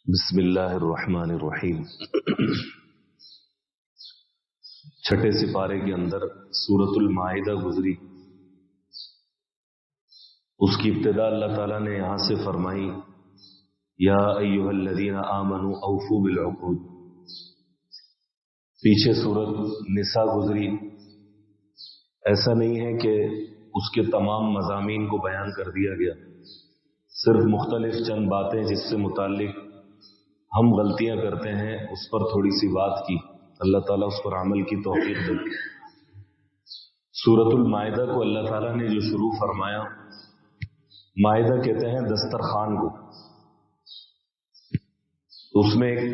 بسم اللہ الرحمن الرحیم۔ چھٹے سپارے کے اندر سورۃ المائدہ گزری۔ اس کی ابتدا اللہ تعالیٰ نے یہاں سے فرمائی، یا ایھا الذین آمنوا اوفوا بالعقود۔ پیچھے سورۃ نساء گزری۔ ایسا نہیں ہے کہ اس کے تمام مضامین کو بیان کر دیا گیا، صرف مختلف چند باتیں جس سے متعلق ہم غلطیاں کرتے ہیں اس پر تھوڑی سی بات کی، اللہ تعالیٰ اس پر عمل کی توفیق دے۔ سورۃ المائدہ کو اللہ تعالیٰ نے جو شروع فرمایا، مائدہ کہتے ہیں دسترخوان کو، اس میں ایک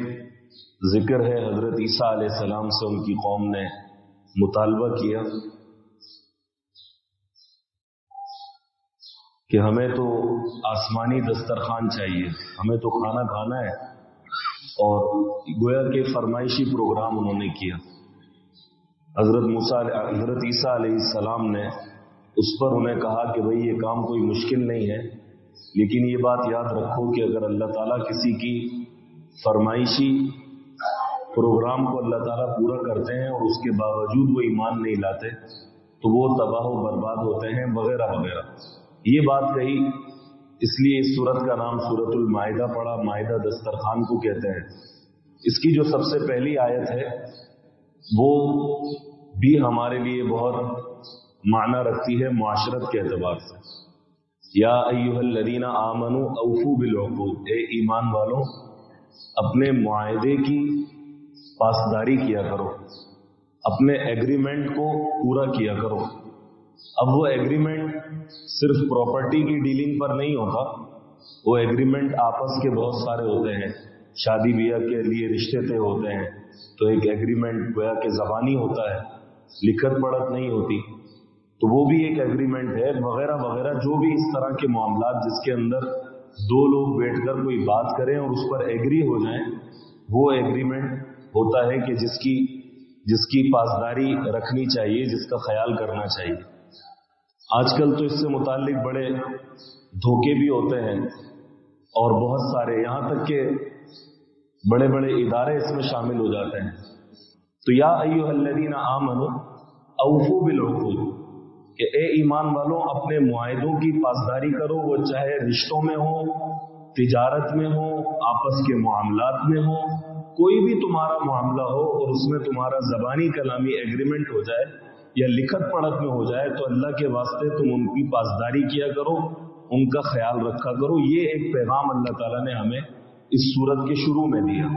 ذکر ہے حضرت عیسیٰ علیہ السلام سے ان کی قوم نے مطالبہ کیا کہ ہمیں تو آسمانی دسترخوان چاہیے، ہمیں تو کھانا کھانا ہے، اور گویا کہ فرمائشی پروگرام انہوں نے کیا۔ حضرت عیسیٰ علیہ السلام نے اس پر انہیں کہا کہ بھئی یہ کام کوئی مشکل نہیں ہے، لیکن یہ بات یاد رکھو کہ اگر اللہ تعالیٰ کسی کی فرمائشی پروگرام کو اللہ تعالیٰ پورا کرتے ہیں اور اس کے باوجود وہ ایمان نہیں لاتے تو وہ تباہ و برباد ہوتے ہیں وغیرہ وغیرہ۔ یہ بات کہی، اس لیے اس سورت کا نام سورۃ المائدہ پڑا۔ مائدہ دسترخوان کو کہتے ہیں۔ اس کی جو سب سے پہلی آیت ہے وہ بھی ہمارے لیے بہت معنی رکھتی ہے معاشرت کے اعتبار سے۔ یا ایھا الذین آمنوا اوفوا بالعقود، اے ایمان والوں اپنے معاہدے کی پاسداری کیا کرو، اپنے ایگریمنٹ کو پورا کیا کرو۔ اب وہ ایگریمنٹ صرف پراپرٹی کی ڈیلنگ پر نہیں ہوتا، وہ ایگریمنٹ آپس کے بہت سارے ہوتے ہیں۔ شادی بیاہ کے لیے رشتے طے ہوتے ہیں تو ایک ایگریمنٹ گویا کہ زبانی ہوتا ہے، لکھت پڑھت نہیں ہوتی، تو وہ بھی ایک ایگریمنٹ ہے وغیرہ وغیرہ۔ جو بھی اس طرح کے معاملات جس کے اندر دو لوگ بیٹھ کر کوئی بات کریں اور اس پر ایگری ہو جائیں، وہ ایگریمنٹ ہوتا ہے کہ جس کی پاسداری رکھنی چاہیے، جس کا خیال کرنا چاہیے۔ آج کل تو اس سے متعلق بڑے دھوکے بھی ہوتے ہیں اور بہت سارے، یہاں تک کہ بڑے بڑے ادارے اس میں شامل ہو جاتے ہیں۔ تو یا ایھا الذین آمنوا اوفوا بالعقود، کہ اے ایمان والوں اپنے معاہدوں کی پاسداری کرو، وہ چاہے رشتوں میں ہو، تجارت میں ہو، آپس کے معاملات میں ہو، کوئی بھی تمہارا معاملہ ہو اور اس میں تمہارا زبانی کلامی ایگریمنٹ ہو جائے یا لکھت پڑھت میں ہو جائے تو اللہ کے واسطے تم ان کی پاسداری کیا کرو، ان کا خیال رکھا کرو۔ یہ ایک پیغام اللہ تعالیٰ نے ہمیں اس سورت کے شروع میں دیا۔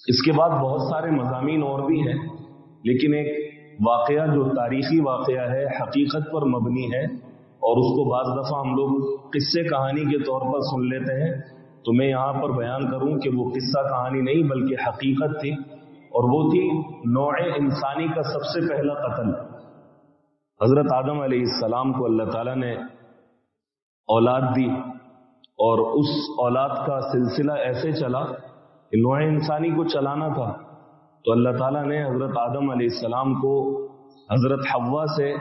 اس کے بعد بہت سارے مضامین اور بھی ہیں، لیکن ایک واقعہ جو تاریخی واقعہ ہے، حقیقت پر مبنی ہے، اور اس کو بعض دفعہ ہم لوگ قصے کہانی کے طور پر سن لیتے ہیں، تو میں یہاں پر بیان کروں کہ وہ قصہ کہانی نہیں بلکہ حقیقت تھی، اور وہ تھی نوع انسانی کا سب سے پہلا قتل۔ حضرت آدم علیہ السلام کو اللہ تعالیٰ نے اولاد دی، اور اس اولاد کا سلسلہ ایسے چلا کہ نوع انسانی کو چلانا تھا، تو اللہ تعالیٰ نے حضرت آدم علیہ السلام کو حضرت حوا سے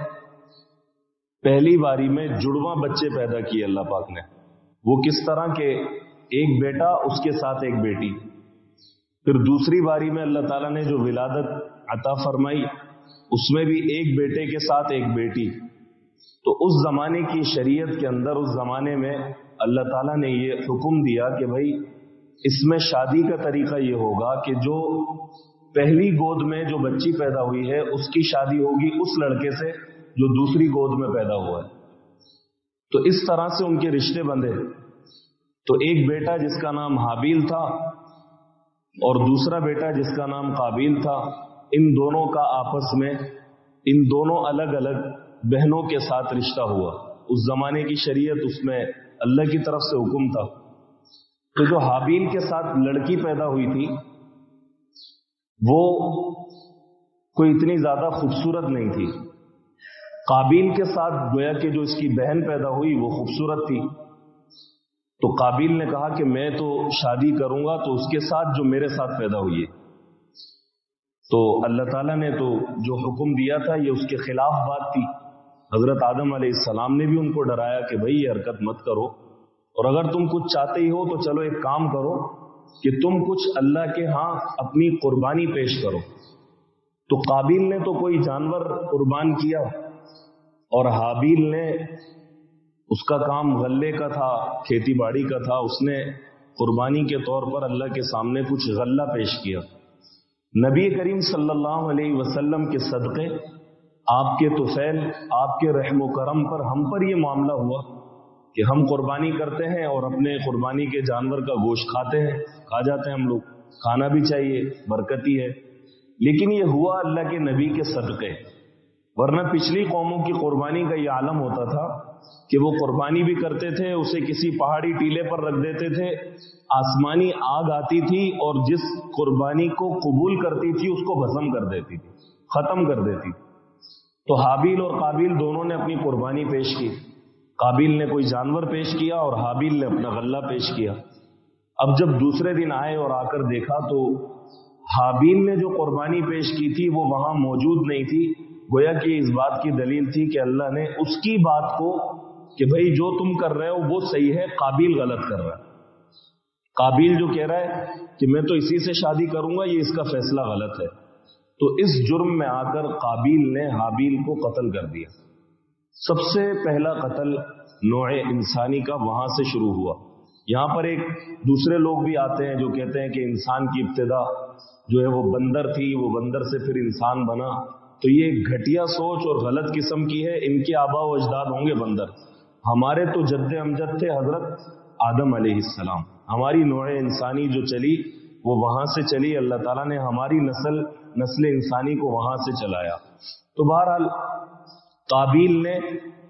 پہلی باری میں جڑواں بچے پیدا کیے اللہ پاک نے۔ وہ کس طرح کہ ایک بیٹا اس کے ساتھ ایک بیٹی۔ پھر دوسری باری میں اللہ تعالیٰ نے جو ولادت عطا فرمائی اس میں بھی ایک بیٹے کے ساتھ ایک بیٹی۔ تو اس زمانے کی شریعت کے اندر، اس زمانے میں اللہ تعالیٰ نے یہ حکم دیا کہ بھائی اس میں شادی کا طریقہ یہ ہوگا کہ جو پہلی گود میں جو بچی پیدا ہوئی ہے اس کی شادی ہوگی اس لڑکے سے جو دوسری گود میں پیدا ہوا ہے۔ تو اس طرح سے ان کے رشتے بندھے۔ تو ایک بیٹا جس کا نام حابیل تھا اور دوسرا بیٹا جس کا نام قابیل تھا، ان دونوں کا آپس میں، ان دونوں الگ الگ بہنوں کے ساتھ رشتہ ہوا۔ اس زمانے کی شریعت، اس میں اللہ کی طرف سے حکم تھا۔ تو جو حابیل کے ساتھ لڑکی پیدا ہوئی تھی وہ کوئی اتنی زیادہ خوبصورت نہیں تھی۔ قابیل کے ساتھ گویا کہ جو اس کی بہن پیدا ہوئی وہ خوبصورت تھی۔ تو قابیل نے کہا کہ میں تو شادی کروں گا تو اس کے ساتھ جو میرے ساتھ پیدا ہوئی ہے۔ تو اللہ تعالیٰ نے تو جو حکم دیا تھا یہ اس کے خلاف بات تھی۔ حضرت آدم علیہ السلام نے بھی ان کو ڈرایا کہ بھئی یہ حرکت مت کرو، اور اگر تم کچھ چاہتے ہی ہو تو چلو ایک کام کرو کہ تم کچھ اللہ کے ہاں اپنی قربانی پیش کرو. تو قابیل نے تو کوئی جانور قربان کیا اور حابیل نے اس کا کام غلے کا تھا, کھیتی باڑی کا تھا, اس نے قربانی کے طور پر اللہ کے سامنے کچھ غلہ پیش کیا. نبی کریم صلی اللہ علیہ وسلم کے صدقے, آپ کے طفیل, آپ کے رحم و کرم پر ہم پر یہ معاملہ ہوا کہ ہم قربانی کرتے ہیں اور اپنے قربانی کے جانور کا گوشت کھاتے ہیں, کھا جاتے ہیں ہم لوگ, کھانا بھی چاہیے, برکتی ہے. لیکن یہ ہوا اللہ کے نبی کے صدقے, ورنہ پچھلی قوموں کی قربانی کا یہ عالم ہوتا تھا کہ وہ قربانی بھی کرتے تھے, اسے کسی پہاڑی ٹیلے پر رکھ دیتے تھے, آسمانی آگ آتی تھی اور جس قربانی کو قبول کرتی تھی اس کو بھسم کر دیتی تھی, ختم کر دیتی. تو حابیل اور قابیل دونوں نے اپنی قربانی پیش کی. قابیل نے کوئی جانور پیش کیا اور حابیل نے اپنا غلہ پیش کیا. اب جب دوسرے دن آئے اور آ کر دیکھا تو حابیل نے جو قربانی پیش کی تھی وہ وہاں موجود نہیں تھی. گویا کہ اس بات کی دلیل تھی کہ اللہ نے اس کی بات کو کہ بھئی جو تم کر رہے ہو وہ صحیح ہے, قابیل غلط کر رہا ہے. قابیل جو کہہ رہا ہے کہ میں تو اسی سے شادی کروں گا, یہ اس کا فیصلہ غلط ہے. تو اس جرم میں آ کر قابیل نے حابیل کو قتل کر دیا. سب سے پہلا قتل نوع انسانی کا وہاں سے شروع ہوا. یہاں پر ایک دوسرے لوگ بھی آتے ہیں جو کہتے ہیں کہ انسان کی ابتدا جو ہے وہ بندر تھی, وہ بندر سے پھر انسان بنا. تو یہ گھٹیا سوچ اور غلط قسم کی ہے. ان کے آبا و اجداد ہوں گے بندر, ہمارے تو جد امجد تھے حضرت آدم علیہ السلام. ہماری نوع انسانی جو چلی وہ وہاں سے چلی, اللہ تعالیٰ نے ہماری نسل انسانی کو وہاں سے چلایا. تو بہرحال قابیل نے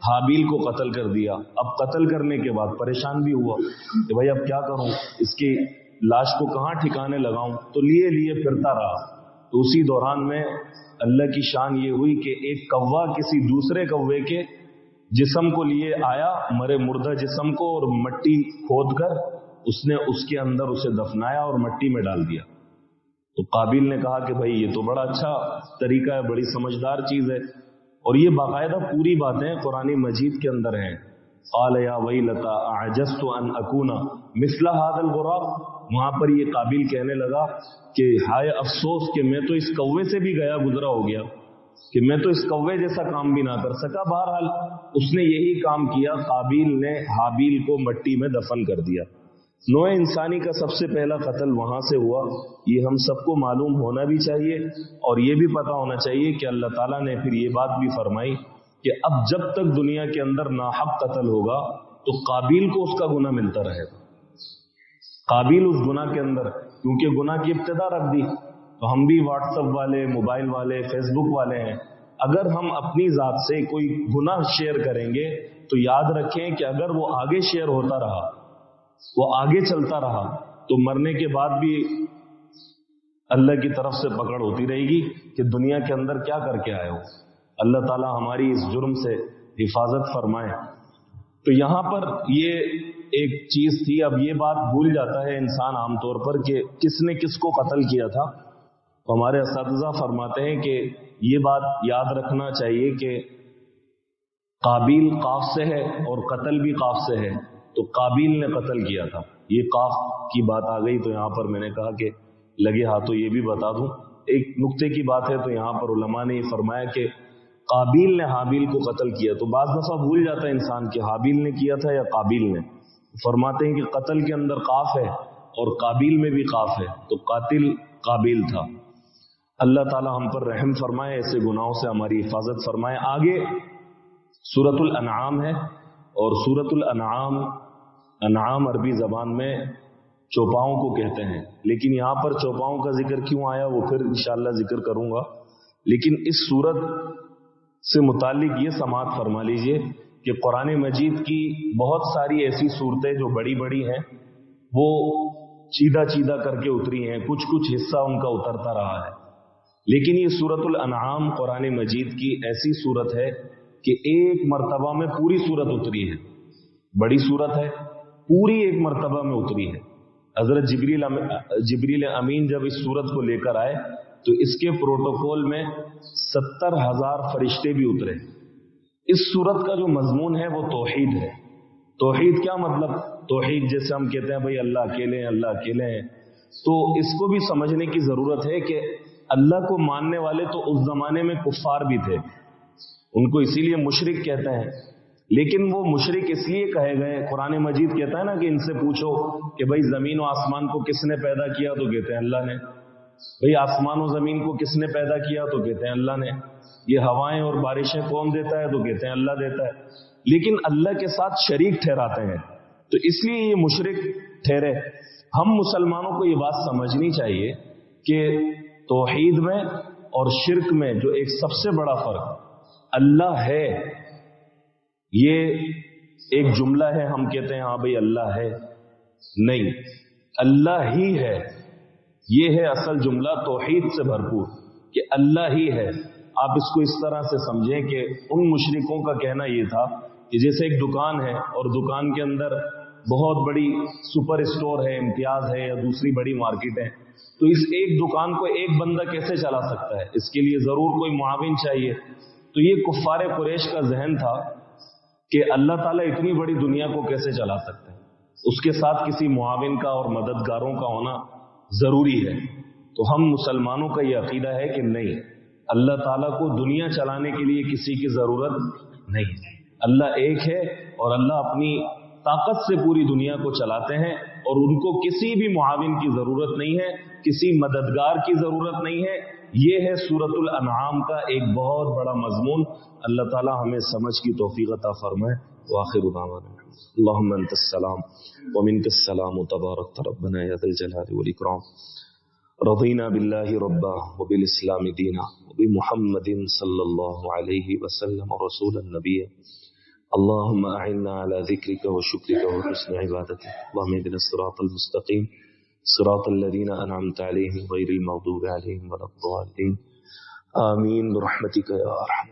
حابیل کو قتل کر دیا. اب قتل کرنے کے بعد پریشان بھی ہوا کہ بھائی اب کیا کروں, اس کی لاش کو کہاں ٹھکانے لگاؤں. تو لیے پھرتا رہا. تو اسی دوران میں اللہ کی شان یہ ہوئی کہ ایک کوا کسی دوسرے کوے کے جسم کو لیے آیا, مرے مردہ جسم کو, اور مٹی کھود کر اس نے اس کے اندر اسے دفنایا اور مٹی میں ڈال دیا. تو قابیل نے کہا کہ بھائی یہ تو بڑا اچھا طریقہ ہے, بڑی سمجھدار چیز ہے. اور یہ باقاعدہ پوری باتیں قرآن مجید کے اندر ہیں. قال یا ویلتا اعجزت ان اکون مثل هذا الغراب. وہاں پر یہ قابیل کہنے لگا کہ ہائے افسوس کہ میں تو اس کوے سے بھی گیا گزرا ہو گیا, کہ میں تو اس کوے جیسا کام بھی نہ کر سکا. بہرحال اس نے یہی کام کیا, قابیل نے حابیل کو مٹی میں دفن کر دیا. نوع انسانی کا سب سے پہلا قتل وہاں سے ہوا. یہ ہم سب کو معلوم ہونا بھی چاہیے اور یہ بھی پتا ہونا چاہیے کہ اللہ تعالیٰ نے پھر یہ بات بھی فرمائی کہ اب جب تک دنیا کے اندر ناحق قتل ہوگا تو قابیل کو اس کا گناہ ملتا رہے گا. قابیل اس گناہ کے اندر, کیونکہ گناہ کی ابتدا رکھ دی. تو ہم بھی واٹس ایپ والے, موبائل والے, فیس بک والے ہیں. اگر ہم اپنی ذات سے کوئی گناہ شیئر کریں گے تو یاد رکھیں کہ اگر وہ آگے شیئر ہوتا رہا, وہ آگے چلتا رہا, تو مرنے کے بعد بھی اللہ کی طرف سے پکڑ ہوتی رہے گی کہ دنیا کے اندر کیا کر کے آئے ہو. اللہ تعالیٰ ہماری اس جرم سے حفاظت فرمائے. تو یہاں پر یہ ایک چیز تھی. اب یہ بات بھول جاتا ہے انسان عام طور پر کہ کس نے کس کو قتل کیا تھا. تو ہمارے اساتذہ فرماتے ہیں کہ یہ بات یاد رکھنا چاہیے کہ قابیل قاف سے ہے اور قتل بھی قاف سے ہے. تو قابیل نے قتل کیا تھا. یہ قاف کی بات آ گئی تو یہاں پر میں نے کہا کہ لگے ہاتھوں یہ بھی بتا دوں. ایک نقطے کی بات ہے, تو یہاں پر علماء نے یہ فرمایا کہ قابیل نے حابیل کو قتل کیا. تو بعض دفعہ بھول جاتا ہے انسان کہ حابیل نے کیا تھا یا قابیل نے. فرماتے ہیں کہ قتل کے اندر قاف ہے اور قابیل میں بھی قاف ہے, تو قاتل قابیل تھا. اللہ تعالیٰ ہم پر رحم فرمائے, ایسے گناہوں سے ہماری حفاظت فرمائے. آگے سورۃ الانعام ہے, اور سورۃ الانعام, انعام عربی زبان میں چوپاؤں کو کہتے ہیں. لیکن یہاں پر چوپاؤں کا ذکر کیوں آیا وہ پھر انشاءاللہ ذکر کروں گا. لیکن اس سورت سے متعلق یہ سماعت فرما لیجئے کہ قرآن مجید کی بہت ساری ایسی صورتیں جو بڑی بڑی ہیں وہ چیدہ چیدہ کر کے اتری ہیں, کچھ حصہ ان کا اترتا رہا ہے. لیکن یہ سورۃ الانعام قرآن مجید کی ایسی صورت ہے کہ ایک مرتبہ میں پوری صورت اتری ہے. بڑی صورت ہے, پوری ایک مرتبہ میں اتری ہے. حضرت جبریل امین جب اس صورت کو لے کر آئے تو اس کے پروٹوکول میں 70,000 فرشتے بھی اترے. اس صورت کا جو مضمون ہے وہ توحید ہے. توحید کیا مطلب؟ توحید جیسے ہم کہتے ہیں بھئی اللہ اکیلے ہیں, اللہ اکیلے ہیں, تو اس کو بھی سمجھنے کی ضرورت ہے کہ اللہ کو ماننے والے تو اس زمانے میں کفار بھی تھے، ان کو اسی لیے مشرک کہتے ہیں، لیکن وہ مشرک اس لیے کہے گئے، قرآن مجید کہتا ہے نا کہ ان سے پوچھو کہ بھائی زمین و آسمان کو کس نے پیدا کیا، تو کہتے ہیں اللہ نے۔ بھئی آسمان و زمین کو کس نے پیدا کیا، تو کہتے ہیں اللہ نے۔ یہ ہوائیں اور بارشیں کون دیتا ہے، تو کہتے ہیں اللہ دیتا ہے، لیکن اللہ کے ساتھ شریک ٹھہراتے ہیں، تو اس لیے یہ مشرک ٹھہرے۔ ہم مسلمانوں کو یہ بات سمجھنی چاہیے کہ توحید میں اور شرک میں جو ایک سب سے بڑا فرق، اللہ ہے یہ ایک جملہ ہے، ہم کہتے ہیں ہاں بھئی اللہ ہے، نہیں، اللہ ہی ہے، یہ ہے اصل جملہ توحید سے بھرپور کہ اللہ ہی ہے۔ آپ اس کو اس طرح سے سمجھیں کہ ان مشرکوں کا کہنا یہ تھا کہ جیسے ایک دکان ہے اور دکان کے اندر بہت بڑی سپر اسٹور ہے، امتیاز ہے، یا دوسری بڑی مارکیٹ ہے، تو اس ایک دکان کو ایک بندہ کیسے چلا سکتا ہے؟ اس کے لیے ضرور کوئی معاون چاہیے۔ تو یہ کفار قریش کا ذہن تھا کہ اللہ تعالیٰ اتنی بڑی دنیا کو کیسے چلا سکتے ہیں، اس کے ساتھ کسی معاون کا اور مددگاروں کا ہونا ضروری ہے۔ تو ہم مسلمانوں کا یہ عقیدہ ہے کہ نہیں، اللہ تعالیٰ کو دنیا چلانے کے لیے کسی کی ضرورت نہیں، اللہ ایک ہے اور اللہ اپنی طاقت سے پوری دنیا کو چلاتے ہیں، اور ان کو کسی بھی معاون کی ضرورت نہیں ہے، کسی مددگار کی ضرورت نہیں ہے۔ یہ ہے سورۃ الانعام کا ایک بہت بڑا مضمون۔ اللہ تعالیٰ ہمیں سمجھ کی توفیق عطا فرمائے۔ وآخر دعوانا اللہم انت السلام ومنک السلام تبارک ربنا یا ذا الجلال والاکرام۔ رضینا باللہ ربا وبالاسلام دینا وبمحمد صلی اللہ علیہ وسلم رسولا نبیا۔ اللهم أعنا على ذكرك وشكرك وحسن عبادتك، اللهم اهدنا الصراط المستقيم صراط الذين أنعمت عليهم غير المغضوب عليهم ولا الضالين، آمين برحمتك يا أرحم